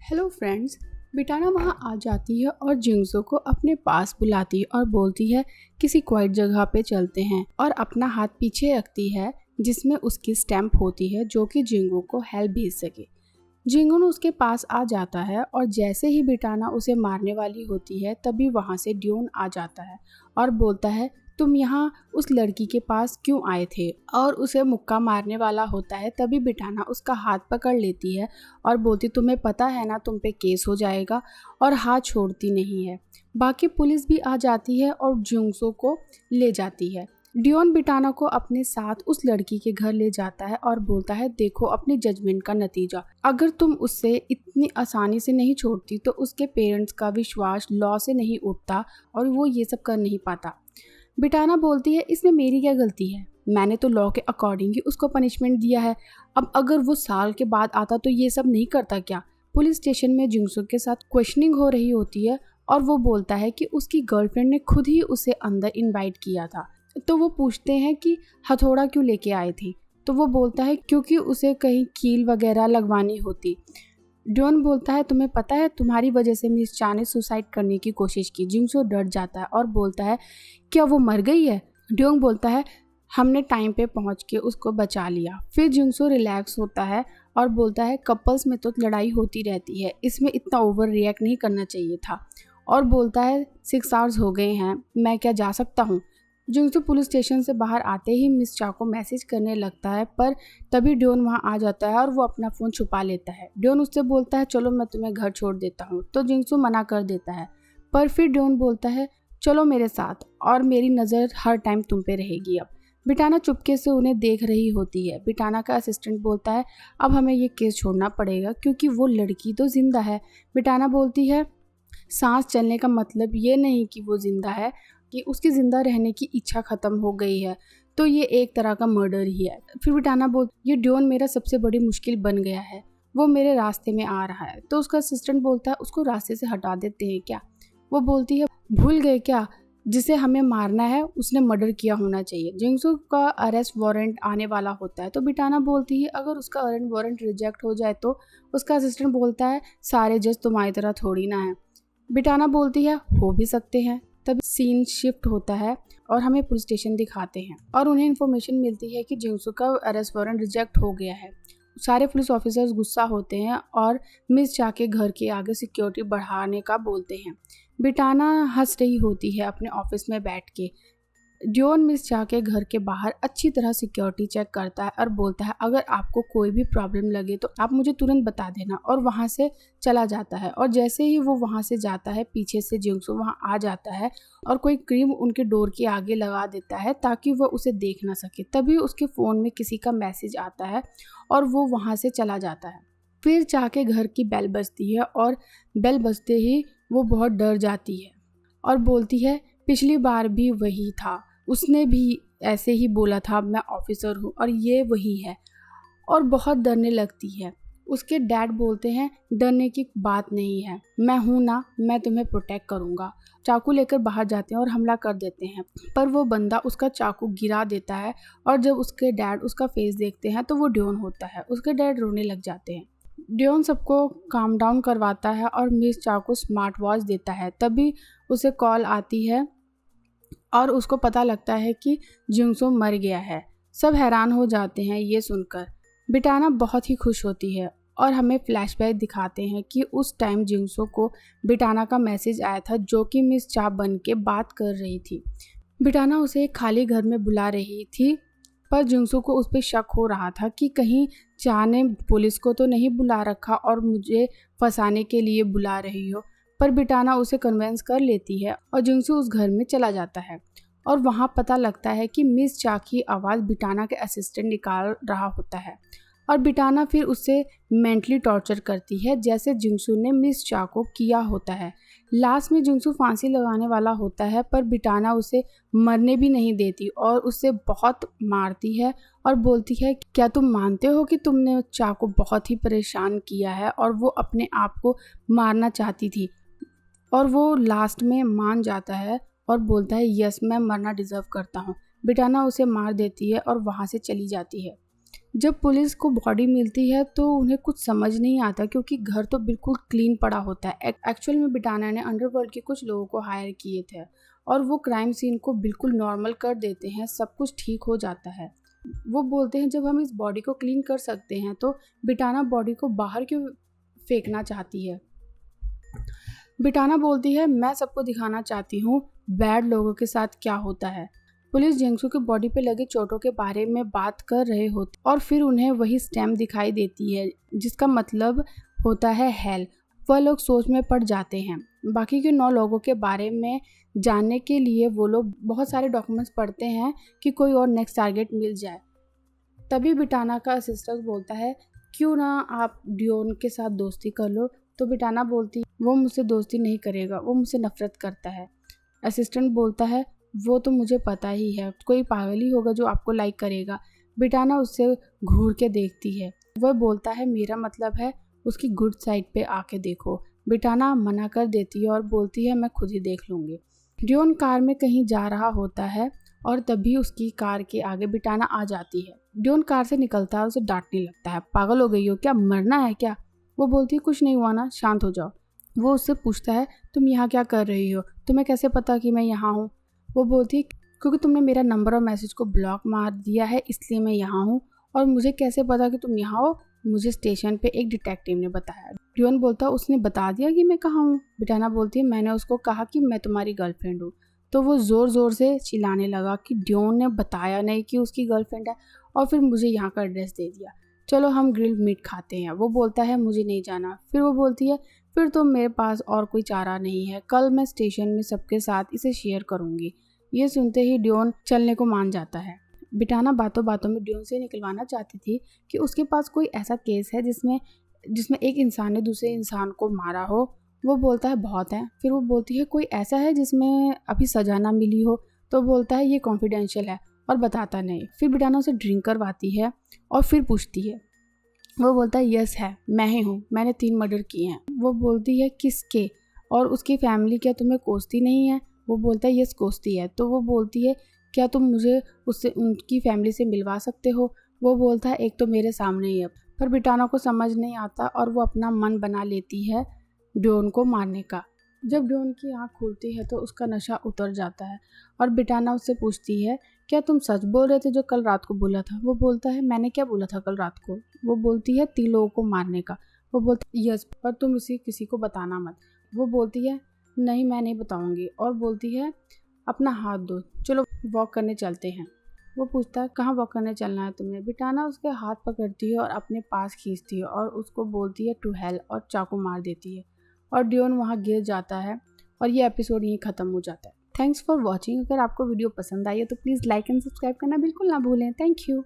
Hello friends. बिटाना वहाँ आ जाती है और जिंगसो को अपने पास बुलाती है और बोलती है किसी क्वाइट जगह पे चलते हैं, और अपना हाथ पीछे रखती है जिसमें उसकी स्टैम्प होती है जो कि जिंगो को हेल्प भेज सके। जिंगो उसके पास आ जाता है और जैसे ही बिटाना उसे मारने वाली होती है तभी वहाँ से ड्योन आ जाता है और बोलता है तुम यहाँ उस लड़की के पास क्यों आए थे, और उसे मुक्का मारने वाला होता है। तभी बिटाना उसका हाथ पकड़ लेती है और बोलती तुम्हें पता है ना तुम पे केस हो जाएगा, और हाथ छोड़ती नहीं है। बाकी पुलिस भी आ जाती है और जिंगसो को ले जाती है। ड्योन बिटाना को अपने साथ उस लड़की के घर ले जाता है और बोलता है देखो अपनी जजमेंट का नतीजा, अगर तुम उससे इतनी आसानी से नहीं छोड़ती तो उसके पेरेंट्स का विश्वास लॉ से नहीं उठता और वो ये सब कर नहीं पाता। बिटाना बोलती है इसमें मेरी क्या गलती है, मैंने तो लॉ के अकॉर्डिंग ही उसको पनिशमेंट दिया है। अब अगर वो साल के बाद आता तो ये सब नहीं करता क्या। पुलिस स्टेशन में जिंगसो के साथ क्वेश्चनिंग हो रही होती है और वो बोलता है कि उसकी गर्लफ्रेंड ने खुद ही उसे अंदर इनवाइट किया था। तो वो पूछते हैं कि हथौड़ा क्यों लेके आए थे, तो वो बोलता है क्योंकि उसे कहीं कील वगैरह लगवानी होती। ड्योन बोलता है तुम्हें पता है तुम्हारी वजह से मिस चा ने सुसाइड करने की कोशिश की। जिंगसो डर जाता है और बोलता है क्या वो मर गई है। ड्योन बोलता है हमने टाइम पे पहुंच के उसको बचा लिया। फिर जिंगसो रिलैक्स होता है और बोलता है कपल्स में तो लड़ाई होती रहती है, इसमें इतना ओवर रिएक्ट नहीं करना चाहिए था, और बोलता है 6 आवर्स हो गए हैं, मैं क्या जा सकता हूँ। जिंगसो पुलिस स्टेशन से बाहर आते ही मिस चा को मैसेज करने लगता है, पर तभी ड्योन वहाँ आ जाता है और वो अपना फ़ोन छुपा लेता है। ड्योन उससे बोलता है चलो मैं तुम्हें घर छोड़ देता हूँ, तो जिंगसो मना कर देता है। पर फिर ड्योन बोलता है चलो मेरे साथ, और मेरी नज़र हर टाइम तुम पे रहेगी। अब बिटाना चुपके से उन्हें देख रही होती है। बिटाना का असिस्टेंट बोलता है अब हमें ये केस छोड़ना पड़ेगा क्योंकि वो लड़की तो जिंदा है। बिटाना बोलती है सांस चलने का मतलब ये नहीं कि वो जिंदा है, कि उसकी ज़िंदा रहने की इच्छा ख़त्म हो गई है, तो ये एक तरह का मर्डर ही है। फिर बिटाना बोल ये ड्योन मेरा सबसे बड़ी मुश्किल बन गया है, वो मेरे रास्ते में आ रहा है। तो उसका असिस्टेंट बोलता है उसको रास्ते से हटा देते हैं क्या। वो बोलती है भूल गए क्या, जिसे हमें मारना है उसने मर्डर किया होना चाहिए। जिंगसो का अरेस्ट वारंट आने वाला होता है, तो बिटाना बोलती है अगर उसका अरेस्ट वारंट रिजेक्ट हो जाए तो। उसका असिस्टेंट बोलता है सारे जज तुम्हारी तरह थोड़ी ना है। बिटाना बोलती है हो भी सकते हैं। तब सीन शिफ्ट होता है और हमें पुलिस स्टेशन दिखाते हैं और उन्हें इन्फॉर्मेशन मिलती है कि जिंगसो का अरेस्ट वारंट रिजेक्ट हो गया है। सारे पुलिस ऑफिसर्स गुस्सा होते हैं और मिस चा के घर के आगे सिक्योरिटी बढ़ाने का बोलते हैं। बिटाना हंस रही होती है अपने ऑफिस में बैठ के। ड्योन मिस चा के घर के बाहर अच्छी तरह सिक्योरिटी चेक करता है और बोलता है अगर आपको कोई भी प्रॉब्लम लगे तो आप मुझे तुरंत बता देना, और वहाँ से चला जाता है। और जैसे ही वो वहाँ से जाता है पीछे से जिंगसो वहाँ आ जाता है और कोई क्रीम उनके डोर के आगे लगा देता है ताकि वह उसे देख ना सके। तभी उसके फ़ोन में किसी का मैसेज आता है और वो वहाँ से चला जाता है। फिर चा के घर की बेल बजती है और बेल बजते ही वो बहुत डर जाती है और बोलती है पिछली बार भी वही था, उसने भी ऐसे ही बोला था मैं ऑफिसर हूँ और ये वही है, और बहुत डरने लगती है। उसके डैड बोलते हैं डरने की बात नहीं है, मैं हूँ ना, मैं तुम्हें प्रोटेक्ट करूँगा। चाकू लेकर बाहर जाते हैं और हमला कर देते हैं, पर वो बंदा उसका चाकू गिरा देता है और जब उसके डैड उसका फेस देखते हैं तो वो ड्योन होता है। उसके डैड रोने लग जाते हैं। ड्योन सबको काम डाउन करवाता है और मिस चा को स्मार्ट वॉच देता है। तभी उसे कॉल आती है और उसको पता लगता है कि जिंगसो मर गया है। सब हैरान हो जाते हैं ये सुनकर। बिटाना बहुत ही खुश होती है और हमें फ्लैशबैक दिखाते हैं कि उस टाइम जिंगसो को बिटाना का मैसेज आया था जो कि मिस चा बन के बात कर रही थी। बिटाना उसे एक खाली घर में बुला रही थी, पर जिंगसो को उस पर शक हो रहा था कि कहीं चा ने पुलिस को तो नहीं बुला रखा और मुझे फंसाने के लिए बुला रही हो। पर बिटाना उसे कन्विंस कर लेती है और जिंगसो उस घर में चला जाता है और वहाँ पता लगता है कि मिस चा की आवाज़ बिटाना के असिस्टेंट निकाल रहा होता है और बिटाना फिर उससे मेंटली टॉर्चर करती है जैसे जिंगसो ने मिस चा को किया होता है। लास्ट में जिंगसो फांसी लगाने वाला होता है, पर बिटाना उसे मरने भी नहीं देती और उससे बहुत मारती है और बोलती है क्या तुम मानते हो कि तुमने चा को बहुत ही परेशान किया है और वो अपने आप को मारना चाहती थी। और वो लास्ट में मान जाता है और बोलता है यस मैं मरना डिज़र्व करता हूँ। बिटाना उसे मार देती है और वहाँ से चली जाती है। जब पुलिस को बॉडी मिलती है तो उन्हें कुछ समझ नहीं आता, क्योंकि घर तो बिल्कुल क्लीन पड़ा होता है। एक्चुअल में बिटाना ने अंडरवर्ल्ड के कुछ लोगों को हायर किए थे और वो क्राइम सीन को बिल्कुल नॉर्मल कर देते हैं, सब कुछ ठीक हो जाता है। वो बोलते हैं जब हम इस बॉडी को क्लीन कर सकते हैं तो बिटाना बॉडी को बाहर क्यों फेंकना चाहती है। बिटाना बोलती है मैं सबको दिखाना चाहती हूँ बैड लोगों के साथ क्या होता है। पुलिस जिंगसू की बॉडी पे लगे चोटों के बारे में बात कर रहे होते और फिर उन्हें वही स्टैम्प दिखाई देती है जिसका मतलब होता है हेल। वह लोग सोच में पड़ जाते हैं। बाकी के 9 लोगों के बारे में जानने के लिए वो लोग बहुत सारे डॉक्यूमेंट्स पढ़ते हैं कि कोई और नेक्स्ट टारगेट मिल जाए। तभी बिटाना का असिस्टेंट बोलता है क्यों ना आप डियोन के साथ दोस्ती कर लो। तो बिटाना बोलती वो मुझसे दोस्ती नहीं करेगा, वो मुझसे नफरत करता है। असिस्टेंट बोलता है वो तो मुझे पता ही है, कोई पागल ही होगा जो आपको लाइक करेगा। बिटाना उससे घूर के देखती है। वह बोलता है मेरा मतलब है उसकी गुड साइड पे आके देखो। बिटाना मना कर देती है और बोलती है मैं खुद ही देख लूँगी। डियोन कार में कहीं जा रहा होता है और तभी उसकी कार के आगे बिटाना आ जाती है। डियोन कार से निकलता है, उसे डांटने लगता है पागल हो गई हो क्या, मरना है क्या। वो बोलती है कुछ नहीं हुआ ना, शांत हो जाओ। वो उससे पूछता है तुम यहाँ क्या कर रही हो, तुम्हें कैसे पता कि मैं यहाँ हूँ। वो बोलती है क्योंकि तुमने मेरा नंबर और मैसेज को ब्लॉक मार दिया है इसलिए मैं यहाँ हूँ। और मुझे कैसे पता कि तुम यहाँ हो, मुझे स्टेशन पे एक डिटेक्टिव ने बताया। डियोन बोलता उसने बता दिया कि मैं कहाँ हूँ। बिटाना बोलती है मैंने उसको कहा कि मैं तुम्हारी गर्लफ्रेंड हूँ। तो वो ज़ोर ज़ोर से चिल्लाने लगा कि डियोन ने बताया नहीं कि उसकी गर्लफ्रेंड है और फिर मुझे यहाँ का एड्रेस दे दिया, चलो हम ग्रिल्ड मीट खाते हैं। वो बोलता है मुझे नहीं जाना। फिर वो बोलती है फिर तो मेरे पास और कोई चारा नहीं है, कल मैं स्टेशन में सबके साथ इसे शेयर करूँगी। ये सुनते ही डियोन चलने को मान जाता है। बिटाना बातों बातों में डियोन से निकलवाना चाहती थी कि उसके पास कोई ऐसा केस है जिसमें एक इंसान ने दूसरे इंसान को मारा हो। वो बोलता है बहुत है। फिर वो बोलती है कोई ऐसा है जिसमें अभी सजा ना मिली हो। तो बोलता है ये कॉन्फिडेंशियल है और बताता नहीं। फिर बिटाना उसे ड्रिंक करवाती है और फिर पूछती है। वो बोलता है यस है, मैं ही हूँ, मैंने 3 मर्डर किए हैं। वो बोलती है किसके और उसकी फैमिली क्या तुम्हें कोसती नहीं है। वो बोलता है यस कोसती है। तो वो बोलती है क्या तुम मुझे उससे उनकी फैमिली से मिलवा सकते हो। वो बोलता है एक तो मेरे सामने ही है। पर बिटाना को समझ नहीं आता और वो अपना मन बना लेती है डियोन को मारने का। जब डियोन की आँख खुलती है तो उसका नशा उतर जाता है और बिटाना उससे पूछती है क्या तुम सच बोल रहे थे जो कल रात को बोला था। वो बोलता है मैंने क्या बोला था कल रात को। वो बोलती है 3 लोगों को मारने का। वो बोलती है यस, पर तुम इसे किसी को बताना मत। वो बोलती है नहीं मैं नहीं बताऊंगी और बोलती है अपना हाथ दो, चलो वॉक करने चलते हैं। वो पूछता है कहाँ वॉक करने चलना है तुम्हें। बिटाना उसके हाथ पकड़ती है और अपने पास खींचती है और उसको बोलती है टू हेल और चाकू मार देती है और डियोन वहाँ गिर जाता है और ये एपिसोड यहीं ख़त्म हो जाता है। Thanks for watching. अगर आपको वीडियो पसंद आई है तो प्लीज़ लाइक एंड सब्सक्राइब करना बिल्कुल ना भूलें। Thank you.